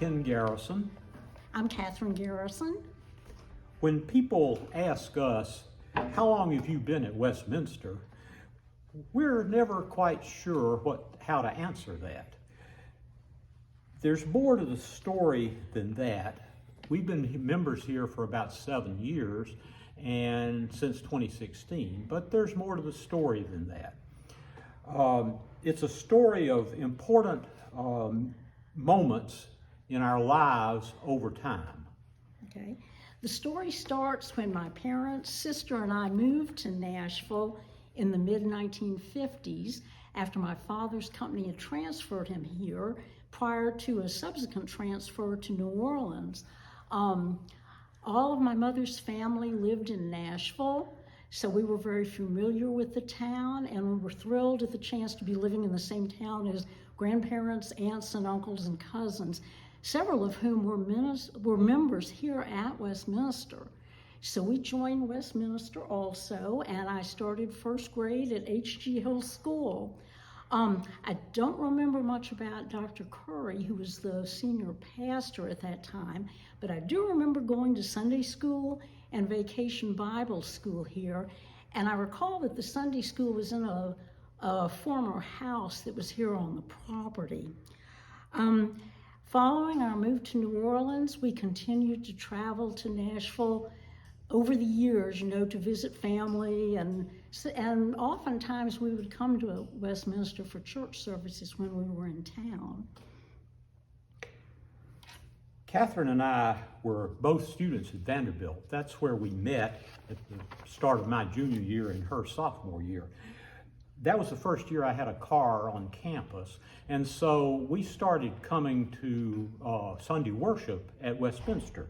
Ken Garrison. I'm Catherine Garrison. When people ask us, how long have you been at Westminster? We're never quite sure how to answer that. There's more to the story than that. We've been members here for about 7 years and since 2016, but there's more to the story than that. It's a story of important moments in our lives over time. Okay. The story starts when my parents, sister, and I moved to Nashville in the mid-1950s after my father's company had transferred him here prior to a subsequent transfer to New Orleans. All of my mother's family lived in Nashville, so we were very familiar with the town, and we were thrilled at the chance to be living in the same town as grandparents, aunts, and uncles and cousins, several of whom were members here at Westminster. So we joined Westminster also, and I started first grade at H.G. Hill School. I don't remember much about Dr. Curry, who was the senior pastor at that time, but I do remember going to Sunday school and vacation Bible school here, and I recall that the Sunday school was in a former house that was here on the property. Following our move to New Orleans, we continued to travel to Nashville over the years, to visit family, and oftentimes we would come to Westminster for church services when we were in town. Catherine and I were both students at Vanderbilt. That's where we met at the start of my junior year and her sophomore year. That was the first year I had a car on campus, and so we started coming to Sunday worship at Westminster.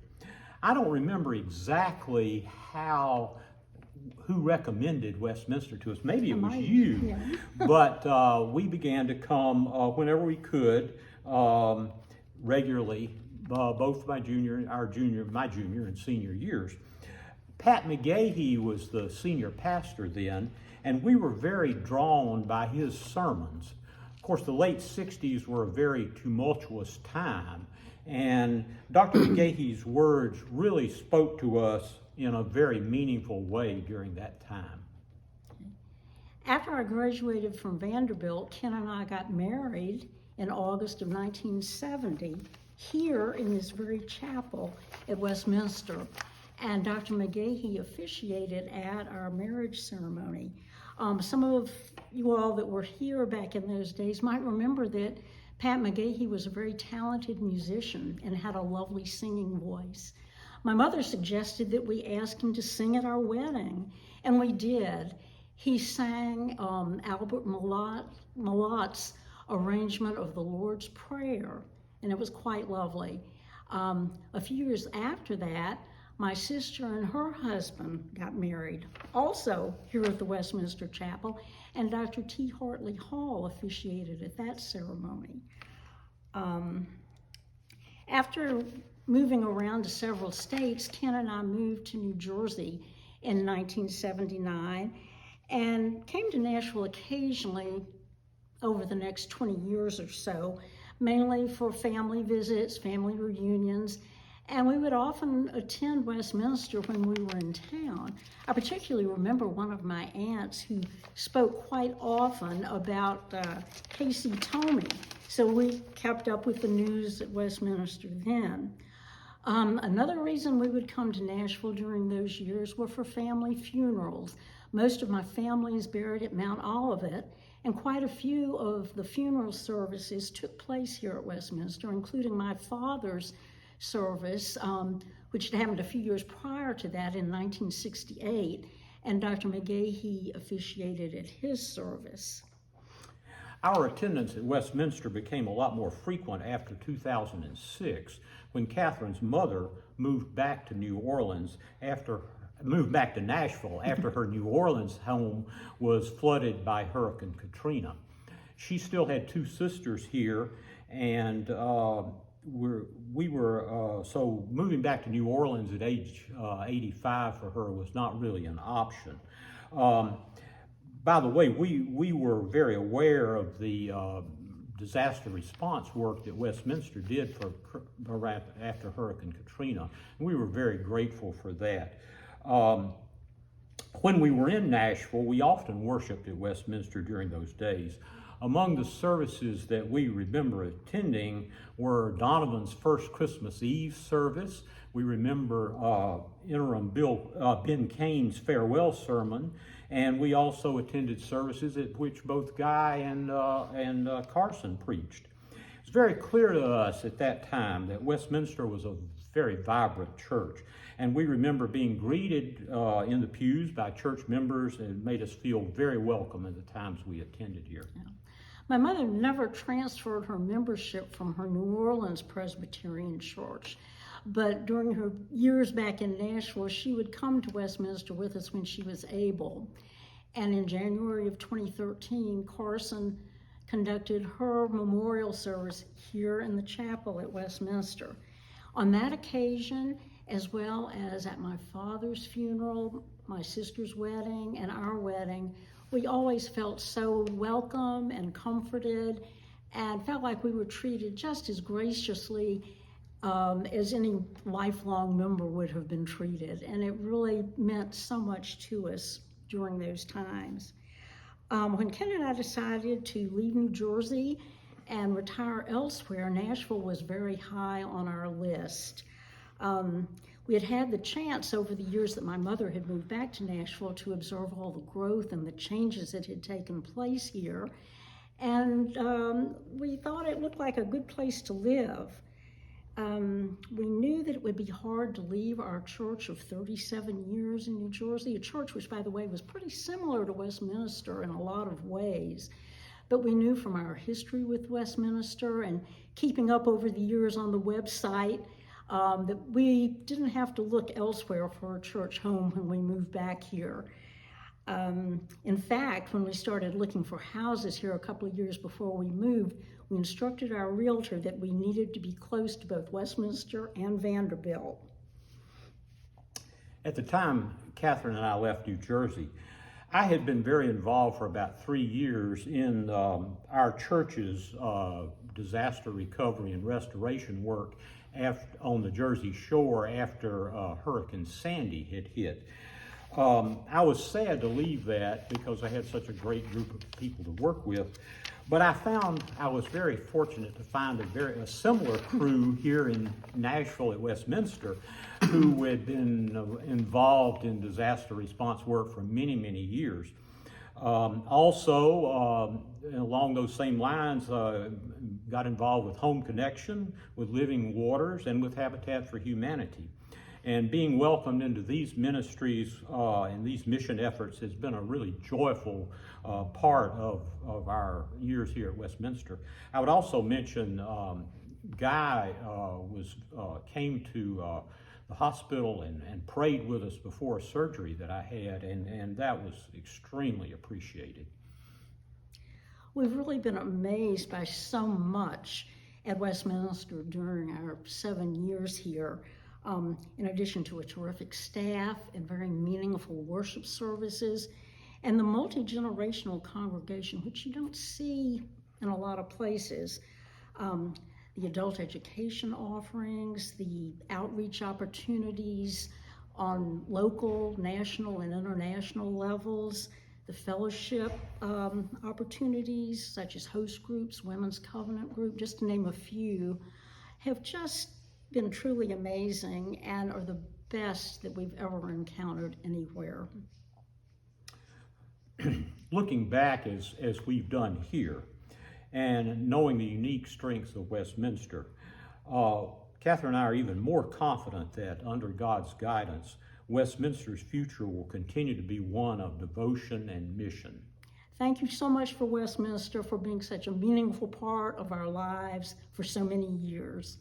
I don't remember exactly who recommended Westminster to us. Maybe it was you, yeah. But we began to come whenever we could, regularly, both my junior and senior years. Pat McGahee was the senior pastor then, and we were very drawn by his sermons. Of course, the late 60s were a very tumultuous time, and Dr. McGahee's words really spoke to us in a very meaningful way during that time. After I graduated from Vanderbilt, Ken and I got married in August of 1970 here in this very chapel at Westminster, and Dr. McGahee officiated at our marriage ceremony. Some of you all that were here back in those days might remember that Pat McGahee was a very talented musician and had a lovely singing voice. My mother suggested that we ask him to sing at our wedding, and we did. He sang Albert Malot's arrangement of the Lord's Prayer, and it was quite lovely. A few years after that, my sister and her husband got married, also here at the Westminster Chapel, and Dr. T. Hartley Hall officiated at that ceremony. After moving around to several states, Ken and I moved to New Jersey in 1979 and came to Nashville occasionally over the next 20 years or so, mainly for family visits, family reunions, and we would often attend Westminster when we were in town. I particularly remember one of my aunts who spoke quite often about Casey Tomey, so we kept up with the news at Westminster then. Another reason we would come to Nashville during those years were for family funerals. Most of my family is buried at Mount Olivet, and quite a few of the funeral services took place here at Westminster, including my father's service, which had happened a few years prior to that in 1968, and Dr. McGahee officiated at his service. Our attendance at Westminster became a lot more frequent after 2006, when Catherine's mother moved back to Nashville after her New Orleans home was flooded by Hurricane Katrina. She still had two sisters here, and so moving back to New Orleans at age 85 for her was not really an option. By the way, we were very aware of the disaster response work that Westminster did after Hurricane Katrina. And we were very grateful for that. When we were in Nashville, we often worshiped at Westminster during those days. Among the services that we remember attending were Donovan's first Christmas Eve service. We remember interim Ben Kane's farewell sermon, and we also attended services at which both Guy and Carson preached. It was very clear to us at that time that Westminster was a very vibrant church, and we remember being greeted in the pews by church members, and it made us feel very welcome at the times we attended here. Yeah. My mother never transferred her membership from her New Orleans Presbyterian church, but during her years back in Nashville, she would come to Westminster with us when she was able. And in January of 2013, Carson conducted her memorial service here in the chapel at Westminster. On that occasion, as well as at my father's funeral, my sister's wedding, and our wedding, we always felt so welcome and comforted and felt like we were treated just as graciously as any lifelong member would have been treated. And it really meant so much to us during those times. When Ken and I decided to leave New Jersey and retire elsewhere, Nashville was very high on our list. We had had the chance over the years that my mother had moved back to Nashville to observe all the growth and the changes that had taken place here. And we thought it looked like a good place to live. We knew that it would be hard to leave our church of 37 years in New Jersey, a church which, by the way, was pretty similar to Westminster in a lot of ways. But we knew from our history with Westminster and keeping up over the years on the website that we didn't have to look elsewhere for a church home when we moved back here. In fact, when we started looking for houses here a couple of years before we moved, we instructed our realtor that we needed to be close to both Westminster and Vanderbilt. At the time Catherine and I left New Jersey, I had been very involved for about 3 years in our church's disaster recovery and restoration work on the Jersey Shore after Hurricane Sandy had hit. I was sad to leave that because I had such a great group of people to work with, but I was very fortunate to find a similar crew here in Nashville at Westminster who had been involved in disaster response work for many, many years. Also, along those same lines, got involved with Home Connection, with Living Waters, and with Habitat for Humanity. And being welcomed into these ministries and these mission efforts has been a really joyful part of our years here at Westminster. I would also mention Guy came to the hospital and prayed with us before a surgery that I had, and that was extremely appreciated. We've really been amazed by so much at Westminster during our 7 years here. In addition to a terrific staff and very meaningful worship services, and the multi-generational congregation, which you don't see in a lot of places. The adult education offerings, the outreach opportunities on local, national, and international levels, the fellowship opportunities such as host groups, Women's Covenant Group, just to name a few, have just been truly amazing and are the best that we've ever encountered anywhere. Looking back as we've done here, and knowing the unique strengths of Westminster, Catherine and I are even more confident that under God's guidance, Westminster's future will continue to be one of devotion and mission. Thank you so much for Westminster for being such a meaningful part of our lives for so many years.